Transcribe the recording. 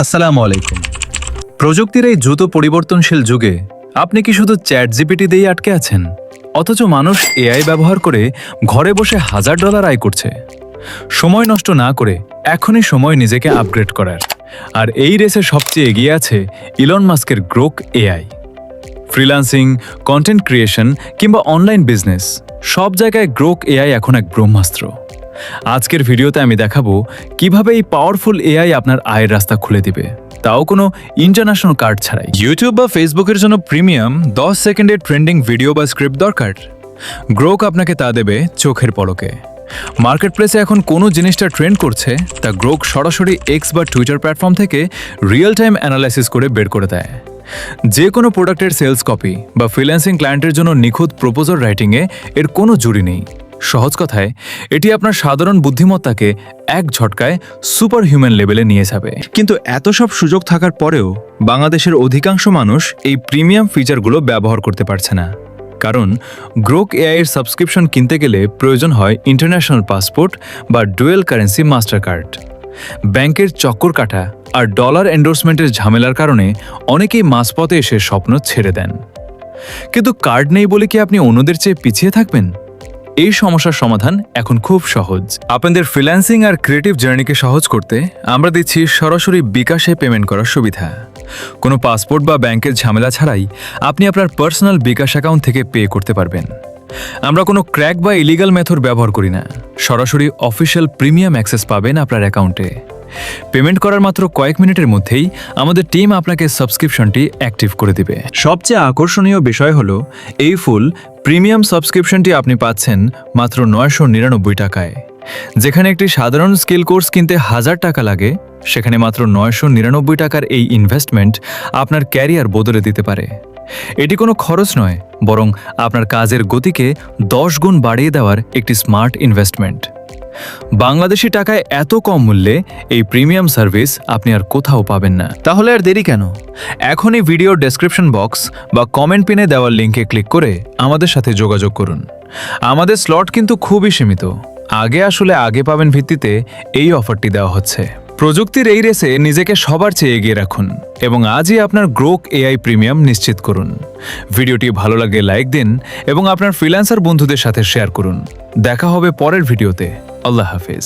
আসসালামু আলাইকুম। প্রযুক্তির এই দ্রুত পরিবর্তনশীল যুগে আপনি কি শুধু চ্যাট জিপিটি দিয়েই আটকে আছেন, অথচ মানুষ এআই ব্যবহার করে ঘরে বসে $1000 আয় করছে? সময় নষ্ট না করে এখনই সময় নিজেকে আপগ্রেড করার। আর এই রেসে সবচেয়ে এগিয়ে আছে ইলন মাস্কের Grok AI. Freelancing, content creation কিংবা অনলাইন বিজনেস, সব জায়গায় গ্রোক এআই এখন এক ব্রহ্মাস্ত্র। আজকের ভিডিওতে আমি দেখাবো কিভাবে এই পাওয়ারফুল এআই আপনার আয়ের রাস্তা খুলে দিবে, তাও কোনো ইন্টারন্যাশনাল কার্ড ছাড়াই। ইউটিউব বা ফেসবুকের জন্য প্রিমিয়াম 10 সেকেন্ডের ট্রেন্ডিং ভিডিও বা স্ক্রিপ্ট দরকার? গ্রোক আপনাকে তা দেবে চোখের পলকে। মার্কেট প্লেসে এখন কোনো জিনিসটা ট্রেন্ড করছে, তা গ্রোক সরাসরি এক্স বা টুইটার প্ল্যাটফর্ম থেকে রিয়েল টাইম অ্যানালাইসিস করে বের করে দেয়। যে কোনো প্রোডাক্টের সেলস কপি বা ফ্রিল্যান্সিং ক্লায়েন্টের জন্য নিখুঁত প্রপোজাল রাইটিংয়ে এর কোনো জুড়ি নেই। সহজ কথায়, এটি আপনার সাধারণ বুদ্ধিমত্তাকে এক ঝটকায় সুপার হিউম্যান লেভেলে নিয়ে যাবে। কিন্তু এত সব সুযোগ থাকার পরেও বাংলাদেশের অধিকাংশ মানুষ এই প্রিমিয়াম ফিচারগুলো ব্যবহার করতে পারছে না। কারণ গ্রোক এআই এর সাবস্ক্রিপশন কিনতে গেলে প্রয়োজন হয় ইন্টারন্যাশনাল পাসপোর্ট বা ডুয়েল কারেন্সি মাস্টার কার্ড। ব্যাংকের চক্কর কাটা আর ডলার এন্ডোর্সমেন্টের ঝামেলার কারণে অনেকেই মাঝপথে এসে স্বপ্ন ছেড়ে দেন। কিন্তু কার্ড নেই বলে কি আপনি অন্যদের চেয়ে পিছিয়ে থাকবেন? এই সমস্যার সমাধান এখন খুব সহজ। আপনাদের ফ্রিল্যান্সিং আর ক্রিয়েটিভ জার্নিকে সহজ করতে আমরা দিচ্ছি সরাসরি বিকাশে পেমেন্ট করার সুবিধা। কোনো পাসপোর্ট বা ব্যাংকের ঝামেলা ছাড়াই আপনি আপনার পার্সোনাল বিকাশ অ্যাকাউন্ট থেকে পে করতে পারবেন। আমরা কোনো ক্র্যাক বা ইলিগাল মেথড ব্যবহার করি না, সরাসরি অফিসিয়াল প্রিমিয়াম অ্যাক্সেস পাবেন আপনার অ্যাকাউন্টে। পেমেন্ট করার মাত্র কয়েক মিনিটের মধ্যেই আমাদের টিম আপনাকে সাবস্ক্রিপশনটি অ্যাক্টিভ করে দিবে। সবচেয়ে আকর্ষণীয় বিষয় হলো, এই ফুল প্রিমিয়াম সাবস্ক্রিপশনটি আপনি পাচ্ছেন মাত্র 999 টাকায়। যেখানে একটি সাধারণ স্কিল কোর্স কিনতে 1000 টাকা লাগে, সেখানে মাত্র 999 টাকার এই ইনভেস্টমেন্ট আপনার ক্যারিয়ার বদলে দিতে পারে। এটি কোনো খরচ নয়, বরং আপনার কাজের গতিকে 10 গুণ বাড়িয়ে দেওয়ার একটি স্মার্ট ইনভেস্টমেন্ট। বাংলাদেশি টাকায় এত কম মূল্যে এই প্রিমিয়াম সার্ভিস আপনি আর কোথাও পাবেন না। তাহলে আর দেরি কেন? এখনই ভিডিওর ডেসক্রিপশন বক্স বা কমেন্ট পিনে দেওয়ার লিঙ্কে ক্লিক করে আমাদের সাথে যোগাযোগ করুন। আমাদের স্লট কিন্তু খুবই সীমিত। আগে পাবেন ভিত্তিতে এই অফারটি দেওয়া হচ্ছে। প্রযুক্তির এই রেসে নিজেকে সবার চেয়ে এগিয়ে রাখুন এবং আজই আপনার গ্রোক এআই প্রিমিয়াম নিশ্চিত করুন। ভিডিওটি ভালো লাগলে লাইক দিন এবং আপনার ফ্রিল্যান্সার বন্ধুদের সাথে শেয়ার করুন। দেখা হবে পরের ভিডিওতে। আল্লাহ হাফেজ।